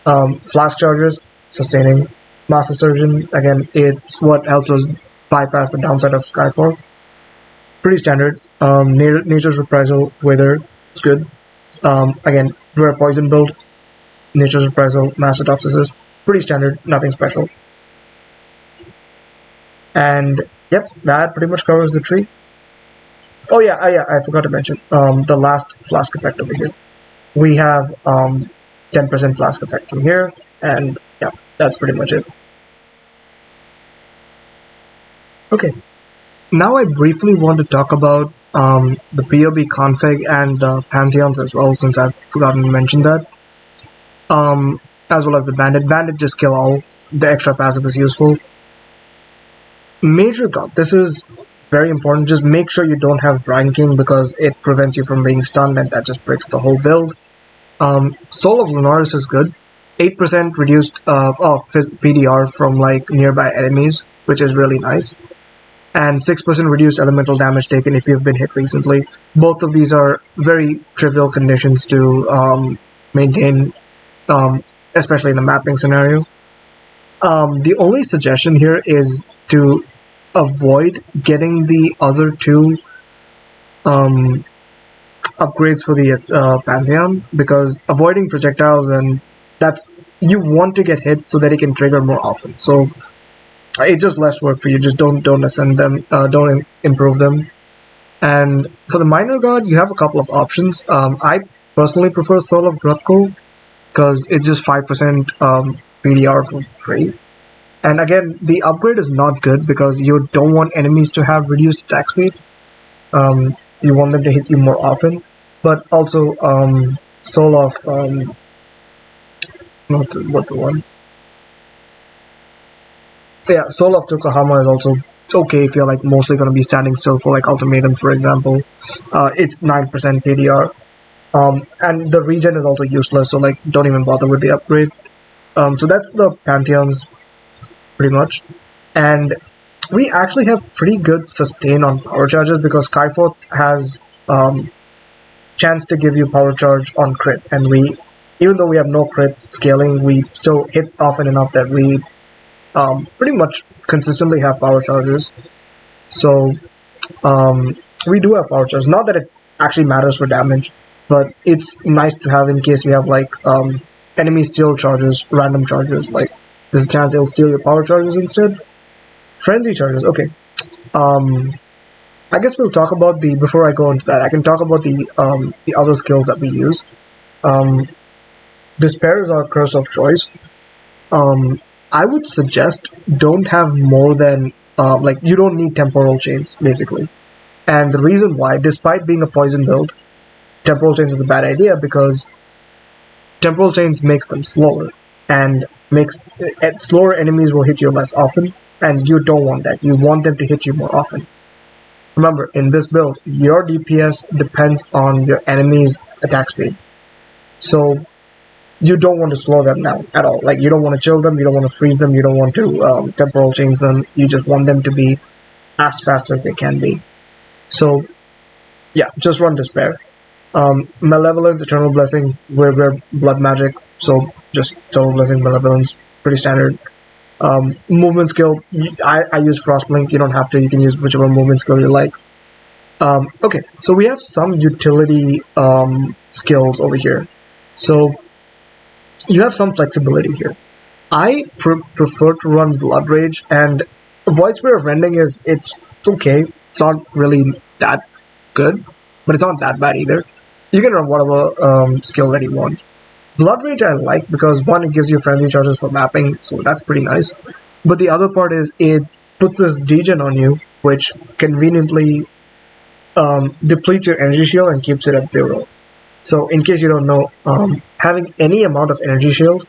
Flask Chargers, sustaining. Master Surgeon, again, it's what helps us bypass the downside of Skyfall. Pretty standard. Nature's Reprisal, Wither, it's good. Again, we're a poison build. Nature's Reprisal, Master Toxicist, pretty standard, nothing special. And yep, that pretty much covers the tree. Oh yeah, I forgot to mention the last flask effect over here. We have 10% flask effect from here, and yeah, that's pretty much it. Okay, now I briefly want to talk about the PoB config and the Pantheons as well, since I've forgotten to mention that. As well as the Bandit. Bandit just kill all. The extra passive is useful. Major God, this is very important. Just make sure you don't have Brian King because it prevents you from being stunned and that just breaks the whole build. Soul of Lunaris is good. 8% reduced PDR from like nearby enemies, which is really nice. and 6% reduced elemental damage taken if you've been hit recently. Both of these are very trivial conditions to maintain, especially in a mapping scenario. The only suggestion here is to avoid getting the other two upgrades for the Pantheon, because avoiding projectiles, and you want to get hit so that it can trigger more often. So it's just less work for you. Just don't ascend them, don't improve them. And for the minor god, you have a couple of options. I personally prefer Soul of Grutko because it's just 5% PDR for free. And again, the upgrade is not good because you don't want enemies to have reduced attack speed. You want them to hit you more often. But also, Soul of what's the one? Yeah, Soul of Tokuhama is also okay if you're like mostly going to be standing still for like Ultimatum, for example. It's 9% PDR. And the regen is also useless, so like don't even bother with the upgrade. So that's the Pantheons, pretty much. And we actually have pretty good sustain on power charges because Skyforth has chance to give you power charge on crit, and even though we have no crit scaling, we still hit often enough that we pretty much consistently have power charges. So we do have power charges. Not that it actually matters for damage, but it's nice to have in case we have like enemy steal charges, random charges. Like there's a chance they'll steal your power charges instead. Frenzy charges, okay. I guess we'll talk about before I go into that, I can talk about the other skills that we use. Despair is our curse of choice. I would suggest don't have more than, you don't need temporal chains, basically. And the reason why, despite being a poison build, temporal chains is a bad idea because temporal chains makes them slower, and slower enemies will hit you less often, and you don't want that. You want them to hit you more often. Remember, in this build, your DPS depends on your enemy's attack speed. So you don't want to slow them down at all. Like, you don't want to chill them, you don't want to freeze them, you don't want to temporal chains them. You just want them to be as fast as they can be. So, yeah, just run Despair. Malevolence, Eternal Blessing, we're blood magic, so just Eternal Blessing, Malevolence, pretty standard. Movement skill, I use Frostblink, you don't have to, you can use whichever movement skill you like. Okay, so we have some utility skills over here. So you have some flexibility here. I prefer to run Blood Rage, and Void Spirit of Rending it's okay. It's not really that good, but it's not that bad either. You can run whatever skill that you want. Blood Rage I like because, one, it gives you frenzy charges for mapping, so that's pretty nice. But the other part is it puts this degen on you, which conveniently depletes your energy shield and keeps it at 0. So in case you don't know, having any amount of energy shield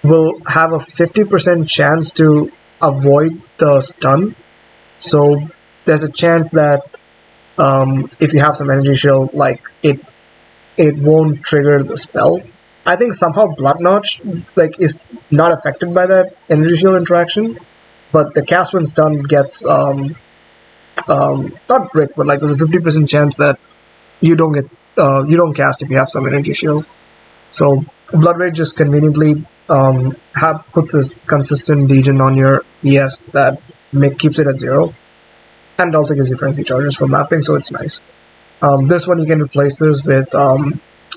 will have a 50% chance to avoid the stun. So there's a chance that if you have some energy shield, like it won't trigger the spell. I think somehow Blood Notch is not affected by that energy shield interaction, but the cast when stun gets not brick, but there's a 50% chance that you don't cast if you have some energy shield. So Blood Rage just conveniently puts this consistent degen on your ES that keeps it at 0, and also gives you frenzy charges for mapping, so it's nice. This one you can replace this with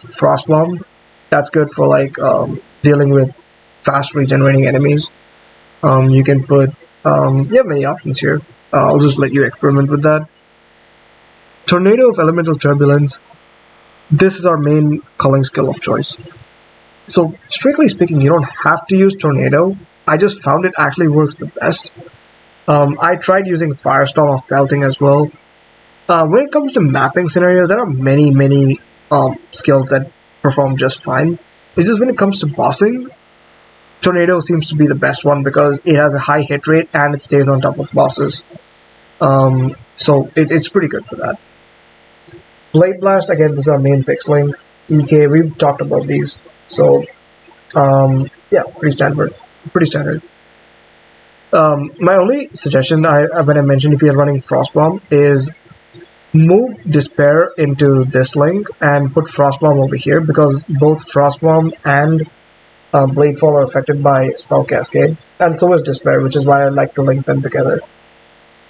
Frost Bomb. That's good for dealing with fast regenerating enemies. You can put you have many options here. I'll just let you experiment with that. Tornado of Elemental Turbulence. This is our main culling skill of choice. So strictly speaking, you don't have to use Tornado. I just found it actually works the best. I tried using Firestorm of Pelting as well. When it comes to mapping scenarios, there are many skills that perform just fine. It's just when it comes to bossing, Tornado seems to be the best one because it has a high hit rate and it stays on top of bosses. So it's pretty good for that. Blade Blast, again, this is our main 6-link. EK, we've talked about these. So, yeah, pretty standard. My only suggestion when I mentioned if you're running Frostbomb is move Despair into this link and put Frostbomb over here, because both Frostbomb and Bladefall are affected by Spell Cascade, and so is Despair, which is why I like to link them together.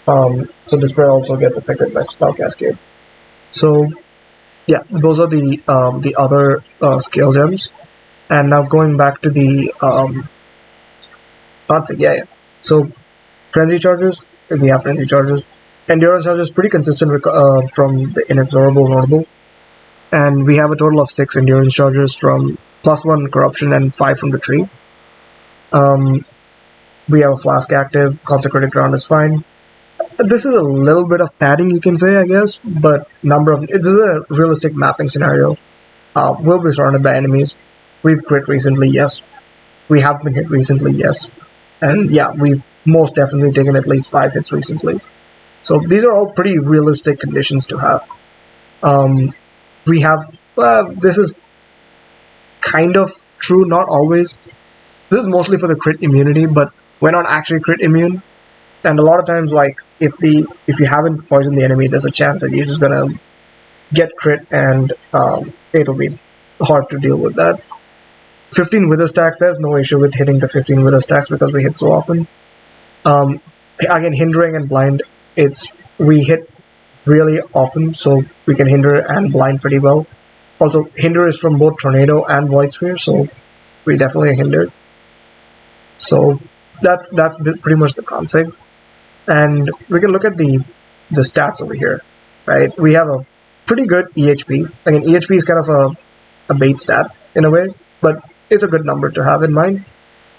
So Despair also gets affected by Spell Cascade. So yeah, those are the other skill gems. And now going back to the config, yeah. So Frenzy Charges, we have Frenzy Charges. Endurance Charges, pretty consistent from the Inexorable Notable. And we have a total of 6 Endurance Charges from +1 Corruption and 5 from the tree. We have a Flask active, Consecrated Ground is fine. This is a little bit of padding, you can say, I guess, but this is a realistic mapping scenario. We'll be surrounded by enemies. We've crit recently, yes. We have been hit recently, yes. And yeah, we've most definitely taken at least 5 hits recently. So these are all pretty realistic conditions to have. We have, this is kind of true, not always. This is mostly for the crit immunity, but we're not actually crit immune. And a lot of times, like, if you haven't poisoned the enemy, there's a chance that you're just gonna get crit, and it'll be hard to deal with that. 15 Wither Stacks, there's no issue with hitting the 15 Wither Stacks because we hit so often. Again, Hindering and Blind, we hit really often, so we can hinder and blind pretty well. Also, hinder is from both Tornado and Void Sphere, so we definitely hinder. So that's pretty much the config. And we can look at the stats over here, right? We have a pretty good EHP. Again, EHP is kind of a bait stat in a way, but it's a good number to have in mind.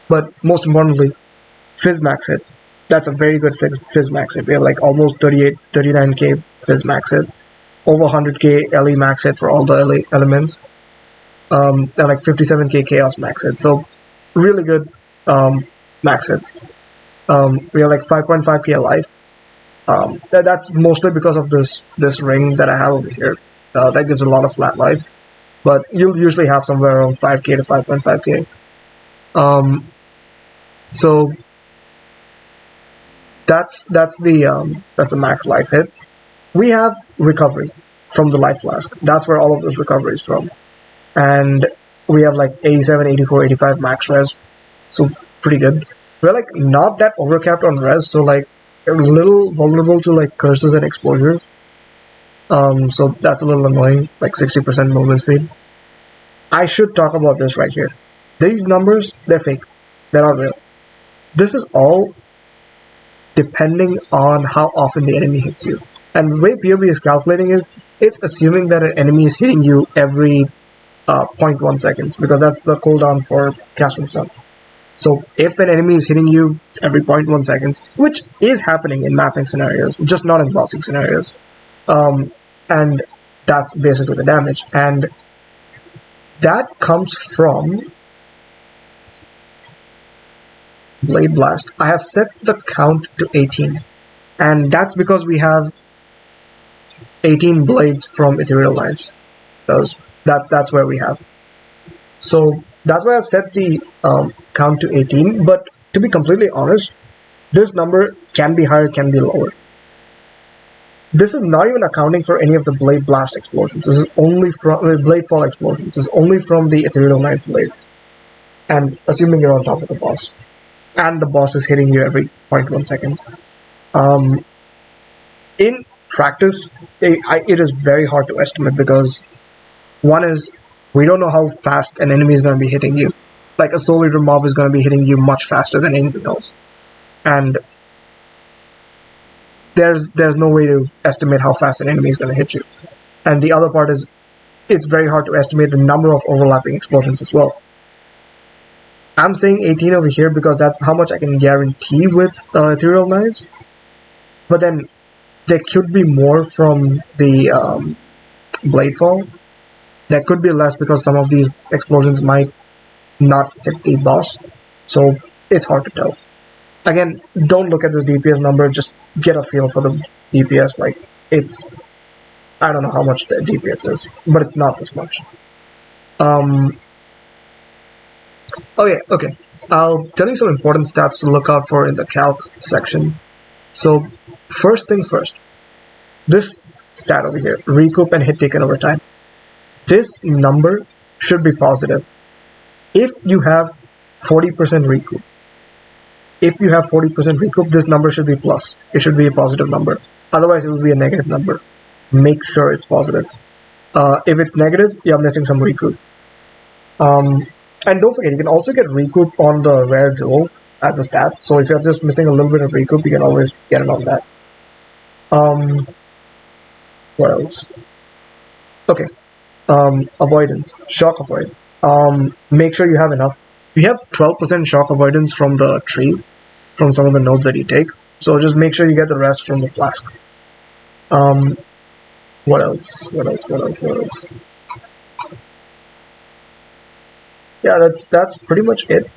But most importantly, Fizz Max Hit. That's a very good Fizz Max Hit. We have like almost 39k Fizz Max Hit, over 100k LE Max Hit for all the elements, and like 57k Chaos Max Hit. So really good max hits. We have like 5.5k life. That's mostly because of this ring that I have over here. That gives a lot of flat life, but you'll usually have somewhere around 5k to 5.5k. So that's the max life hit. We have recovery from the life flask. That's where all of those recovery is from, and we have like 87, 84, 85 max res. So pretty good. We're like not that overcapped on res, so like a little vulnerable to like curses and exposure. So that's a little annoying, like 60% movement speed. I should talk about this right here. These numbers, they're fake. They're not real. This is all depending on how often the enemy hits you. And the way PoB is calculating is, it's assuming that an enemy is hitting you every 0.1 seconds, because that's the cooldown for Cast Stun. So if an enemy is hitting you every 0.1 seconds, which is happening in mapping scenarios, just not in bossing scenarios, and that's basically the damage. And that comes from Blade Blast. I have set the count to 18, and that's because we have 18 blades from Ethereal Knives. That's where we have. So that's why I've set the count to 18, but to be completely honest, this number can be higher, can be lower. This is not even accounting for any of the Blade Blast explosions. This is only from Blade Fall explosions. This is only from the Ethereal Knife blades. And assuming you're on top of the boss. And the boss is hitting you every 0.1 seconds. In practice, it is very hard to estimate, because one is, we don't know how fast an enemy is going to be hitting you. Like a Soul Eater mob is going to be hitting you much faster than anything else. And there's no way to estimate how fast an enemy is going to hit you. And the other part is, it's very hard to estimate the number of overlapping explosions as well. I'm saying 18 over here because that's how much I can guarantee with Ethereal Knives. But then there could be more from the Bladefall. There could be less because some of these explosions might not hit the boss. So it's hard to tell. Again, don't look at this DPS number, just get a feel for the DPS. Like, it's, I don't know how much the DPS is, but it's not this much. Okay. I'll tell you some important stats to look out for in the calc section. So, first things first. This stat over here, recoup and hit taken over time. This number should be positive. If you have 40% recoup, this number should be plus. It should be a positive number. Otherwise, it would be a negative number. Make sure it's positive. If it's negative, you're missing some recoup. And don't forget, you can also get recoup on the rare jewel as a stat. So if you're just missing a little bit of recoup, you can always get it on that. What else? Okay. Avoidance. Shock avoid. Make sure you have enough. You have 12% shock avoidance from the tree, from some of the nodes that you take. So just make sure you get the rest from the flask. What else? Yeah, that's pretty much it.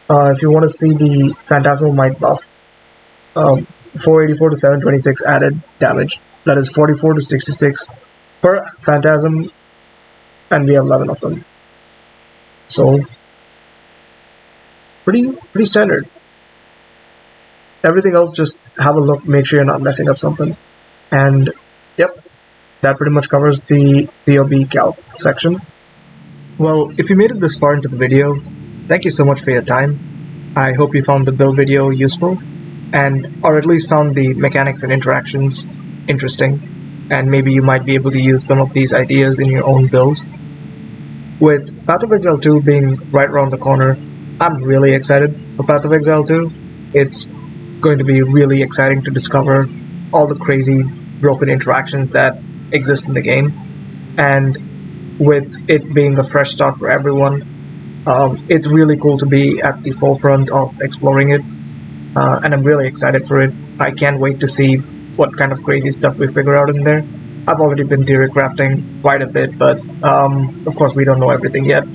If you want to see the Phantasmal Might buff, 484 to 726 added damage. That is 44 to 66 per Phantasm, and we have 11 of them. So, pretty standard. Everything else, just have a look, make sure you're not messing up something. And, yep, that pretty much covers the PoB calc section. Well, if you made it this far into the video, thank you so much for your time. I hope you found the build video useful, or at least found the mechanics and interactions interesting, and maybe you might be able to use some of these ideas in your own builds. With Path of Exile 2 being right around the corner, I'm really excited for Path of Exile 2. It's going to be really exciting to discover all the crazy broken interactions that exist in the game, and with it being a fresh start for everyone, it's really cool to be at the forefront of exploring it, and I'm really excited for it. I can't wait to see what kind of crazy stuff we figure out in there. I've already been theory crafting quite a bit, but of course we don't know everything yet.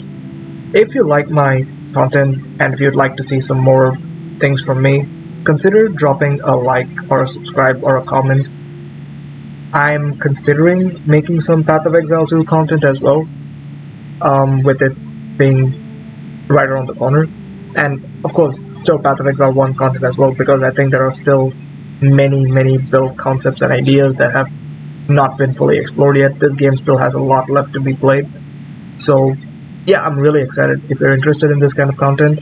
If you like my content and if you'd like to see some more things from me, consider dropping a like or a subscribe or a comment. I'm considering making some Path of Exile 2 content as well, with it being right around the corner. And of course, still Path of Exile 1 content as well, because I think there are still many build concepts and ideas that have not been fully explored yet. This game still has a lot left to be played. So yeah, I'm really excited. If you're interested in this kind of content,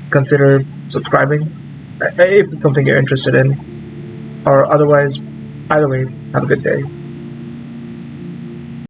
consider subscribing, if it's something you're interested in. Or otherwise, either way, have a good day.